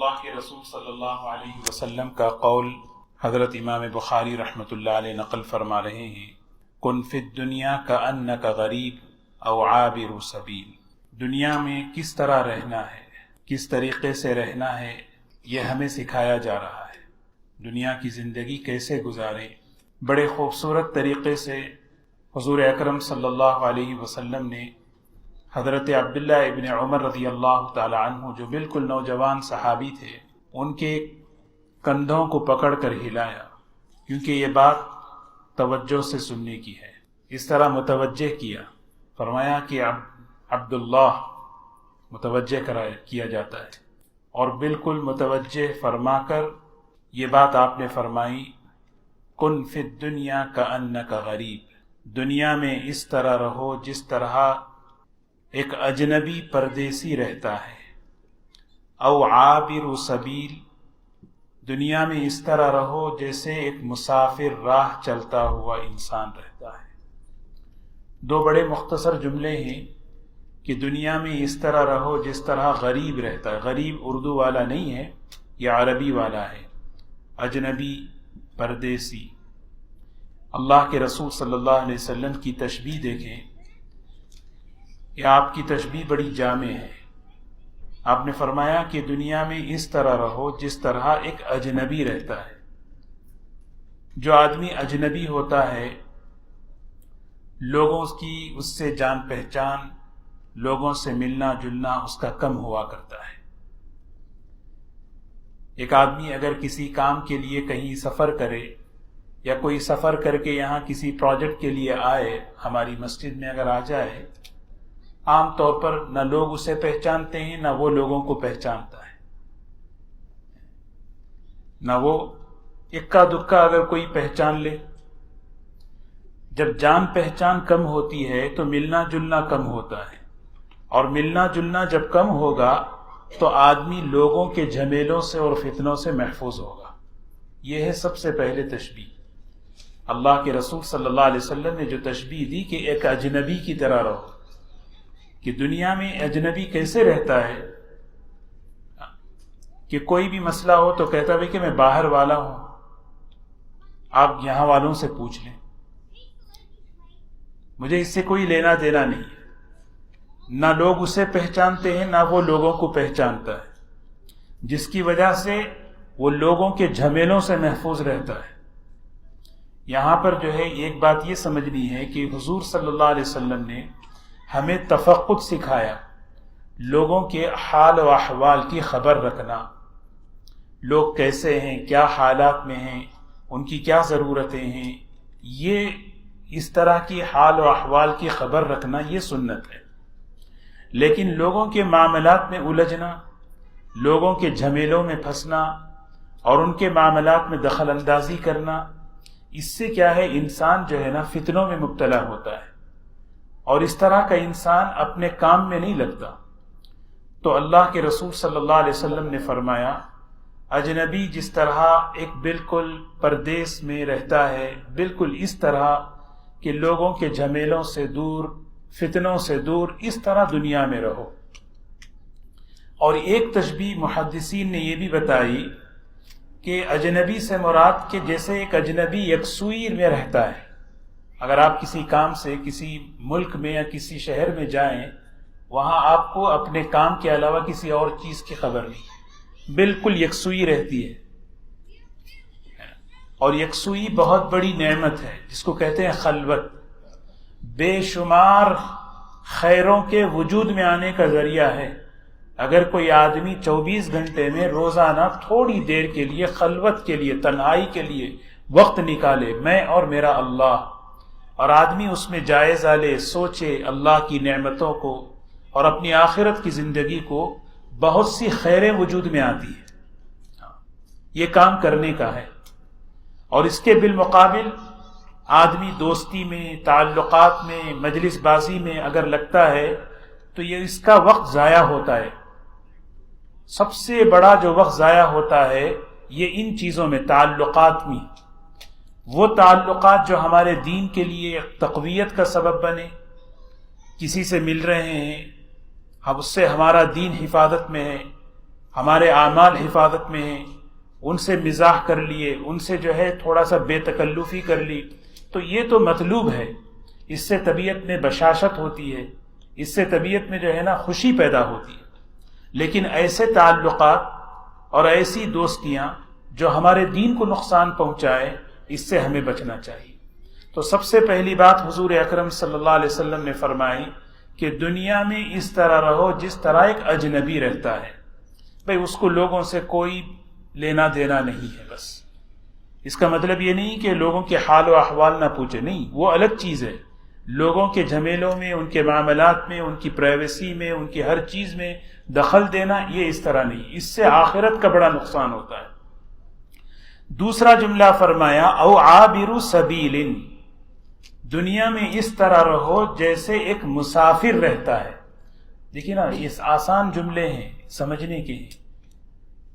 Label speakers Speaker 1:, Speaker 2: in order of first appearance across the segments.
Speaker 1: اللہ کے رسول صلی اللہ علیہ وسلم کا قول حضرت امام بخاری رحمۃ اللہ علیہ نقل فرما رہے ہیں، کن فی الدنیا کأنک غریب او عابر سبیل۔ دنیا میں کس طرح رہنا ہے، کس طریقے سے رہنا ہے، یہ ہمیں سکھایا جا رہا ہے۔ دنیا کی زندگی کیسے گزاریں، بڑے خوبصورت طریقے سے حضور اکرم صلی اللہ علیہ وسلم نے حضرت عبداللہ ابن عمر رضی اللہ تعالی عنہ جو بالکل نوجوان صحابی تھے، ان کے کندھوں کو پکڑ کر ہلایا، کیونکہ یہ بات توجہ سے سننے کی ہے۔ اس طرح متوجہ کیا، فرمایا کہ عبداللہ متوجہ کیا جاتا ہے، اور بالکل متوجہ فرما کر یہ بات آپ نے فرمائی، کن فی الدنیا کأنک غریب۔ دنیا میں اس طرح رہو جس طرح ایک اجنبی پردیسی رہتا ہے، او عابر سبیل۔ دنیا میں اس طرح رہو جیسے ایک مسافر راہ چلتا ہوا انسان رہتا ہے۔ دو بڑے مختصر جملے ہیں کہ دنیا میں اس طرح رہو جس طرح غریب رہتا ہے۔ غریب اردو والا نہیں ہے، یہ عربی والا ہے، اجنبی، پردیسی۔ اللہ کے رسول صلی اللہ علیہ وسلم کی تشبیہ دیکھیں، یہ آپ کی تشبیہ بڑی جامع ہے۔ آپ نے فرمایا کہ دنیا میں اس طرح رہو جس طرح ایک اجنبی رہتا ہے۔ جو آدمی اجنبی ہوتا ہے، لوگوں کی اس سے جان پہچان، لوگوں سے ملنا جلنا اس کا کم ہوا کرتا ہے۔ ایک آدمی اگر کسی کام کے لیے کہیں سفر کرے، یا کوئی سفر کر کے یہاں کسی پروجیکٹ کے لیے آئے، ہماری مسجد میں اگر آ جائے، عام طور پر نہ لوگ اسے پہچانتے ہیں، نہ وہ لوگوں کو پہچانتا ہے، نہ وہ اکا دکا اگر کوئی پہچان لے۔ جب جان پہچان کم ہوتی ہے تو ملنا جلنا کم ہوتا ہے، اور ملنا جلنا جب کم ہوگا تو آدمی لوگوں کے جھمیلوں سے اور فتنوں سے محفوظ ہوگا۔ یہ ہے سب سے پہلے تشبیہ۔ اللہ کے رسول صلی اللہ علیہ وسلم نے جو تشبیہ دی کہ ایک اجنبی کی طرح رہو، کہ دنیا میں اجنبی کیسے رہتا ہے کہ کوئی بھی مسئلہ ہو تو کہتا ہے کہ میں باہر والا ہوں، آپ یہاں والوں سے پوچھ لیں، مجھے اس سے کوئی لینا دینا نہیں ہے۔ نہ لوگ اسے پہچانتے ہیں، نہ وہ لوگوں کو پہچانتا ہے، جس کی وجہ سے وہ لوگوں کے جھمیلوں سے محفوظ رہتا ہے۔ یہاں پر جو ہے ایک بات یہ سمجھنی ہے کہ حضور صلی اللہ علیہ وسلم نے ہمیں تفقد سکھایا، لوگوں کے حال و احوال کی خبر رکھنا، لوگ کیسے ہیں، کیا حالات میں ہیں، ان کی کیا ضرورتیں ہیں، یہ اس طرح کی حال و احوال کی خبر رکھنا یہ سنت ہے۔ لیکن لوگوں کے معاملات میں الجھنا، لوگوں کے جھمیلوں میں پھنسنا اور ان کے معاملات میں دخل اندازی کرنا، اس سے کیا ہے، انسان جو ہے نا فتنوں میں مبتلا ہوتا ہے، اور اس طرح کا انسان اپنے کام میں نہیں لگتا۔ تو اللہ کے رسول صلی اللہ علیہ وسلم نے فرمایا، اجنبی جس طرح ایک بالکل پردیس میں رہتا ہے، بالکل اس طرح کہ لوگوں کے جھمیلوں سے دور، فتنوں سے دور، اس طرح دنیا میں رہو۔ اور ایک تشبیہ محدثین نے یہ بھی بتائی کہ اجنبی سے مراد کہ جیسے ایک اجنبی یکسوئی میں رہتا ہے۔ اگر آپ کسی کام سے کسی ملک میں یا کسی شہر میں جائیں، وہاں آپ کو اپنے کام کے علاوہ کسی اور چیز کی خبر نہیں، بالکل یکسوئی رہتی ہے۔ اور یکسوئی بہت بڑی نعمت ہے، جس کو کہتے ہیں خلوت، بے شمار خیروں کے وجود میں آنے کا ذریعہ ہے۔ اگر کوئی آدمی 24 گھنٹے میں روزانہ تھوڑی دیر کے لیے خلوت کے لیے، تنہائی کے لیے وقت نکالے، میں اور میرا اللہ، اور آدمی اس میں جائزہ لے، سوچے اللہ کی نعمتوں کو اور اپنی آخرت کی زندگی کو، بہت سی خیریں وجود میں آتی ہیں۔ یہ کام کرنے کا ہے۔ اور اس کے بالمقابل آدمی دوستی میں، تعلقات میں، مجلس بازی میں اگر لگتا ہے تو یہ اس کا وقت ضائع ہوتا ہے۔ سب سے بڑا جو وقت ضائع ہوتا ہے یہ ان چیزوں میں، تعلقات میں، وہ تعلقات جو ہمارے دین کے لیے تقویت کا سبب بنے۔ کسی سے مل رہے ہیں، اب اس سے ہمارا دین حفاظت میں ہے، ہمارے اعمال حفاظت میں ہیں، ان سے مزاح کر لیے، ان سے جو ہے تھوڑا سا بے تکلفی کر لی، تو یہ تو مطلوب ہے، اس سے طبیعت میں بشاشت ہوتی ہے، اس سے طبیعت میں جو ہے نا خوشی پیدا ہوتی ہے۔ لیکن ایسے تعلقات اور ایسی دوستیاں جو ہمارے دین کو نقصان پہنچائے، اس سے ہمیں بچنا چاہیے۔ تو سب سے پہلی بات حضور اکرم صلی اللہ علیہ وسلم نے فرمائی کہ دنیا میں اس طرح رہو جس طرح ایک اجنبی رہتا ہے۔ بھئی اس کو لوگوں سے کوئی لینا دینا نہیں ہے، بس اس کا مطلب یہ نہیں کہ لوگوں کے حال و احوال نہ پوچھے، نہیں، وہ الگ چیز ہے۔ لوگوں کے جھمیلوں میں، ان کے معاملات میں، ان کی پرائیویسی میں، ان کی ہر چیز میں دخل دینا، یہ اس طرح نہیں، اس سے آخرت کا بڑا نقصان ہوتا ہے۔ دوسرا جملہ فرمایا او عابر سبیل، دنیا میں اس طرح رہو جیسے ایک مسافر رہتا ہے۔ دیکھیے نا، یہ آسان جملے ہیں، سمجھنے کے ہیں۔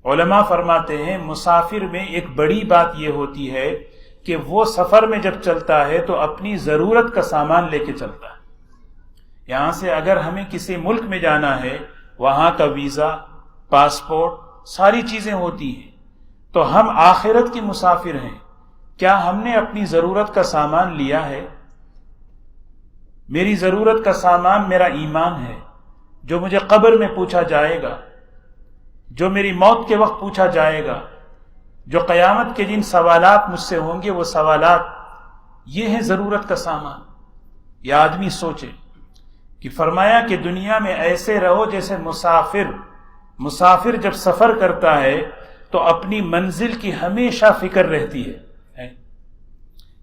Speaker 1: علماء فرماتے ہیں مسافر میں ایک بڑی بات یہ ہوتی ہے کہ وہ سفر میں جب چلتا ہے تو اپنی ضرورت کا سامان لے کے چلتا ہے۔ یہاں سے اگر ہمیں کسی ملک میں جانا ہے، وہاں کا ویزا، پاسپورٹ، ساری چیزیں ہوتی ہیں، تو ہم آخرت کے مسافر ہیں۔ کیا ہم نے اپنی ضرورت کا سامان لیا ہے؟ میری ضرورت کا سامان میرا ایمان ہے، جو مجھے قبر میں پوچھا جائے گا، جو میری موت کے وقت پوچھا جائے گا، جو قیامت کے جن سوالات مجھ سے ہوں گے، وہ سوالات یہ ہیں ضرورت کا سامان۔ یہ آدمی سوچے کہ فرمایا کہ دنیا میں ایسے رہو جیسے مسافر جب سفر کرتا ہے تو اپنی منزل کی ہمیشہ فکر رہتی ہے،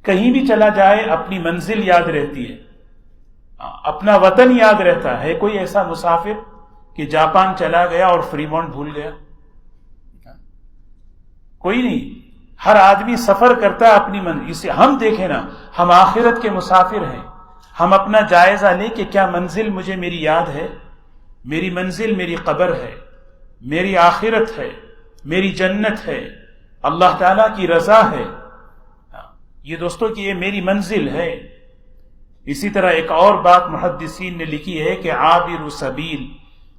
Speaker 1: کہیں بھی چلا جائے اپنی منزل یاد رہتی ہے، اپنا وطن یاد رہتا ہے۔ کوئی ایسا مسافر کہ جاپان چلا گیا اور فریمونٹ بھول گیا؟ کوئی نہیں، ہر آدمی سفر کرتا ہے اپنی منزل۔ اسے ہم دیکھیں نا، ہم آخرت کے مسافر ہیں۔ ہم اپنا جائزہ لیں کہ کیا منزل مجھے میری یاد ہے؟ میری منزل میری قبر ہے، میری آخرت ہے، میری جنت ہے، اللہ تعالیٰ کی رضا ہے۔ یہ دوستوں کی یہ میری منزل ہے۔ اسی طرح ایک اور بات محدثین نے لکھی ہے کہ عابر سبیل،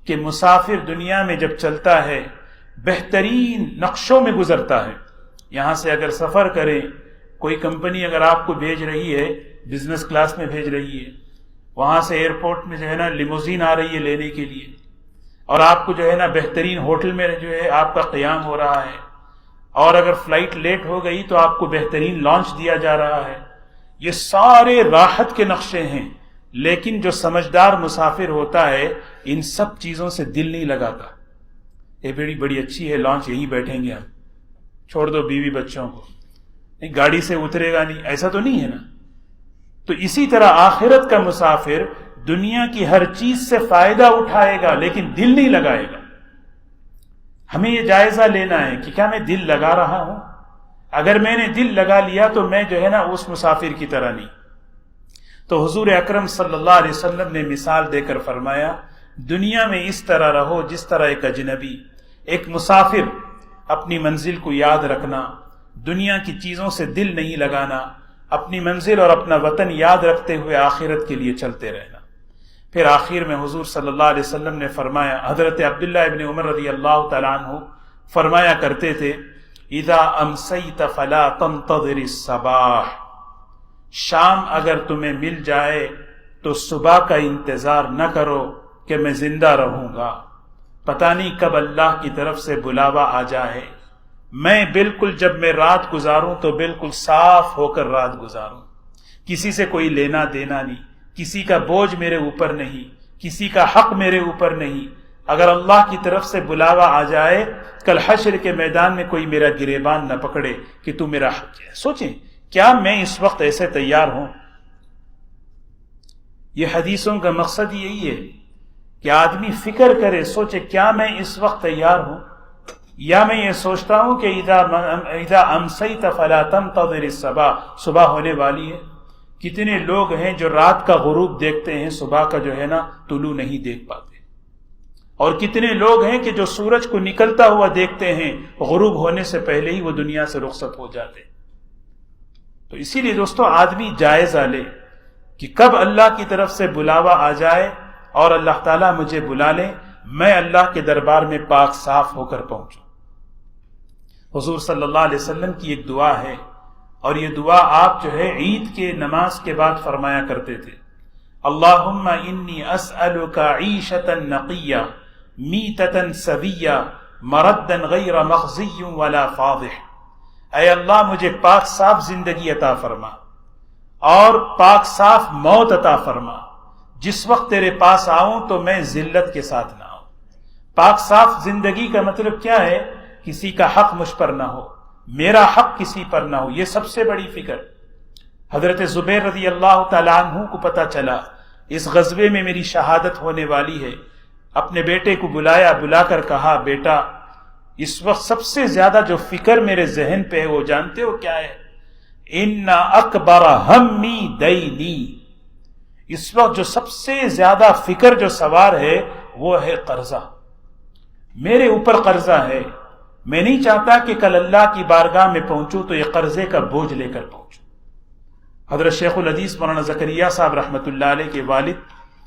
Speaker 1: کہ مسافر دنیا میں جب چلتا ہے بہترین نقشوں میں گزرتا ہے۔ یہاں سے اگر سفر کریں، کوئی کمپنی اگر آپ کو بھیج رہی ہے، بزنس کلاس میں بھیج رہی ہے، وہاں سے ایئرپورٹ میں جو ہے نا لیموزین آ رہی ہے لینے کے لیے، اور آپ کو جو ہے نا بہترین ہوٹل میں جو ہے آپ کا قیام ہو رہا ہے، اور اگر فلائٹ لیٹ ہو گئی تو آپ کو بہترین لانچ دیا جا رہا ہے، یہ سارے راحت کے نقشے ہیں۔ لیکن جو سمجھدار مسافر ہوتا ہے ان سب چیزوں سے دل نہیں لگاتا۔ یہ بڑی اچھی ہے لانچ، یہیں بیٹھیں گے ہم، چھوڑ دو بیوی بچوں کو، نہیں گاڑی سے اترے گا نہیں، ایسا تو نہیں ہے نا۔ تو اسی طرح آخرت کا مسافر دنیا کی ہر چیز سے فائدہ اٹھائے گا لیکن دل نہیں لگائے گا۔ ہمیں یہ جائزہ لینا ہے کہ کیا میں دل لگا رہا ہوں؟ اگر میں نے دل لگا لیا تو میں جو ہے نا اس مسافر کی طرح نہیں۔ تو حضور اکرم صلی اللہ علیہ وسلم نے مثال دے کر فرمایا دنیا میں اس طرح رہو جس طرح ایک اجنبی، ایک مسافر، اپنی منزل کو یاد رکھنا، دنیا کی چیزوں سے دل نہیں لگانا، اپنی منزل اور اپنا وطن یاد رکھتے ہوئے آخرت کے لیے چلتے رہنا۔ پھر آخر میں حضور صلی اللہ علیہ وسلم نے فرمایا، حضرت عبداللہ ابن عمر رضی اللہ تعالیٰ عنہ فرمایا کرتے تھے، اذا امسیت فلا تنتظر الصباح، شام اگر تمہیں مل جائے تو صبح کا انتظار نہ کرو کہ میں زندہ رہوں گا، پتہ نہیں کب اللہ کی طرف سے بلاوا آ جائے۔ میں بالکل جب میں رات گزاروں تو بالکل صاف ہو کر رات گزاروں، کسی سے کوئی لینا دینا نہیں، کسی کا بوجھ میرے اوپر نہیں، کسی کا حق میرے اوپر نہیں۔ اگر اللہ کی طرف سے بلاوا آ جائے، کل حشر کے میدان میں کوئی میرا گریبان نہ پکڑے کہ تو میرا حق ہے۔ سوچیں کیا میں اس وقت ایسے تیار ہوں؟ یہ حدیثوں کا مقصد یہی ہے کہ آدمی فکر کرے، سوچے کیا میں اس وقت تیار ہوں، یا میں یہ سوچتا ہوں کہ اذا امسیت فلا تنتظر الصباح، صبح ہونے والی ہے۔ کتنے لوگ ہیں جو رات کا غروب دیکھتے ہیں، صبح کا جو ہے نا طلوع نہیں دیکھ پاتے، اور کتنے لوگ ہیں کہ جو سورج کو نکلتا ہوا دیکھتے ہیں، غروب ہونے سے پہلے ہی وہ دنیا سے رخصت ہو جاتے ہیں۔ تو اسی لیے دوستو آدمی جائزہ لے کہ کب اللہ کی طرف سے بلاوا آ جائے اور اللہ تعالیٰ مجھے بلا لے، میں اللہ کے دربار میں پاک صاف ہو کر پہنچوں۔ حضور صلی اللہ علیہ وسلم کی ایک دعا ہے، اور یہ دعا آپ جو ہے عید کے نماز کے بعد فرمایا کرتے تھے، اللہم انی اسألک عیشۃ نقیہ میتۃ سویہ مردا غیر مخزی ولا فاضح۔ اے اللہ مجھے پاک صاف زندگی عطا فرما اور پاک صاف موت عطا فرما، جس وقت تیرے پاس آؤں تو میں ذلت کے ساتھ نہ آؤں۔ پاک صاف زندگی کا مطلب کیا ہے؟ کسی کا حق مجھ پر نہ ہو، میرا حق کسی پر نہ ہو، یہ سب سے بڑی فکر۔ حضرت زبیر رضی اللہ تعالیٰ عنہ کو پتہ چلا اس غزوے میں میری شہادت ہونے والی ہے، اپنے بیٹے کو بلایا، بلا کر کہا، بیٹا اس وقت سب سے زیادہ جو فکر میرے ذہن پہ ہے وہ جانتے ہو کیا ہے؟ ان اکبر ہمی دینی، اس وقت جو سب سے زیادہ فکر جو سوار ہے وہ ہے قرضہ، میرے اوپر قرضہ ہے، میں نہیں چاہتا کہ کل اللہ کی بارگاہ میں پہنچوں تو یہ قرضے کا بوجھ لے کر پہنچوں۔ حضرت شیخ الحدیث مولانا زکریا صاحب رحمۃ اللہ علیہ کے والد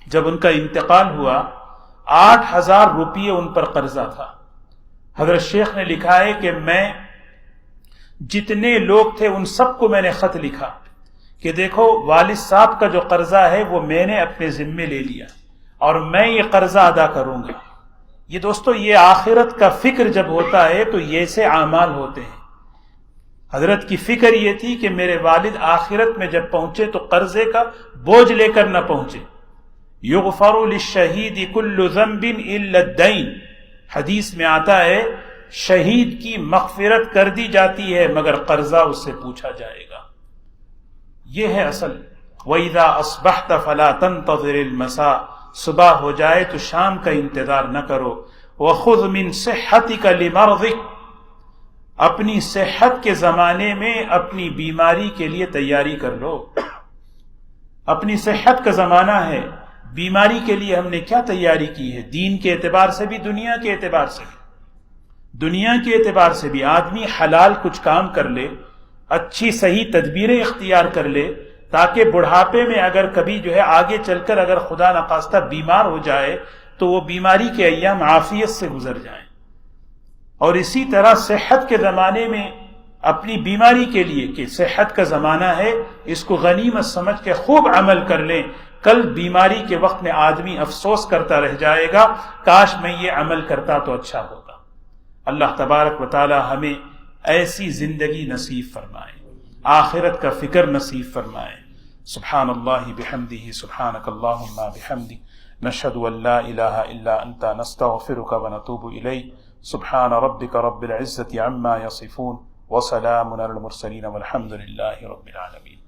Speaker 1: جب ان کا انتقال ہوا 8,000 روپیے ان پر قرضہ تھا۔ حضرت شیخ نے لکھا ہے کہ میں جتنے لوگ تھے ان سب کو میں نے خط لکھا کہ دیکھو والد صاحب کا جو قرضہ ہے وہ میں نے اپنے ذمے لے لیا اور میں یہ قرضہ ادا کروں گا۔ یہ دوستو یہ آخرت کا فکر جب ہوتا ہے تو یہ سے اعمال ہوتے ہیں۔ حضرت کی فکر یہ تھی کہ میرے والد آخرت میں جب پہنچے تو قرضے کا بوجھ لے کر نہ پہنچے۔ یغفر للشہید کل ذنب الا الدین، حدیث میں آتا ہے شہید کی مغفرت کر دی جاتی ہے مگر قرضہ اس سے پوچھا جائے گا۔ یہ ہے اصل۔ وَإِذَا أَصْبَحْتَ فَلَا تَنْتَظِرِ الْمَسَاءَ، صبح ہو جائے تو شام کا انتظار نہ کرو۔ وَخُذْ مِنْ صِحَّتِكَ لِمَرْضِكَ، اپنی صحت کے زمانے میں اپنی بیماری کے لیے تیاری کر لو۔ اپنی صحت کا زمانہ ہے، بیماری کے لیے ہم نے کیا تیاری کی ہے؟ دین کے اعتبار سے بھی، دنیا کے اعتبار سے بھی۔ دنیا کے اعتبار سے بھی آدمی حلال کچھ کام کر لے، اچھی صحیح تدبیریں اختیار کر لے تاکہ بڑھاپے میں اگر کبھی جو ہے آگے چل کر اگر خدا نخواستہ بیمار ہو جائے تو وہ بیماری کے ایام عافیت سے گزر جائیں۔ اور اسی طرح صحت کے زمانے میں اپنی بیماری کے لیے کہ صحت کا زمانہ ہے، اس کو غنیمت سمجھ کے خوب عمل کر لیں۔ کل بیماری کے وقت میں آدمی افسوس کرتا رہ جائے گا، کاش میں یہ عمل کرتا تو اچھا ہوتا۔ اللہ تبارک و تعالی ہمیں ایسی زندگی نصیب فرمائے، آخرت کا فکر نصیب فرمائے۔ سبحان اللہ بحمدہ، سبحانک اللہم بحمدک، نشہد ان لا الہ الا انت، نستغفرک ونتوب الیک۔ سبحان ربک رب العزة عما یصفون، وسلام علی المرسلین، والحمد للہ رب العالمین۔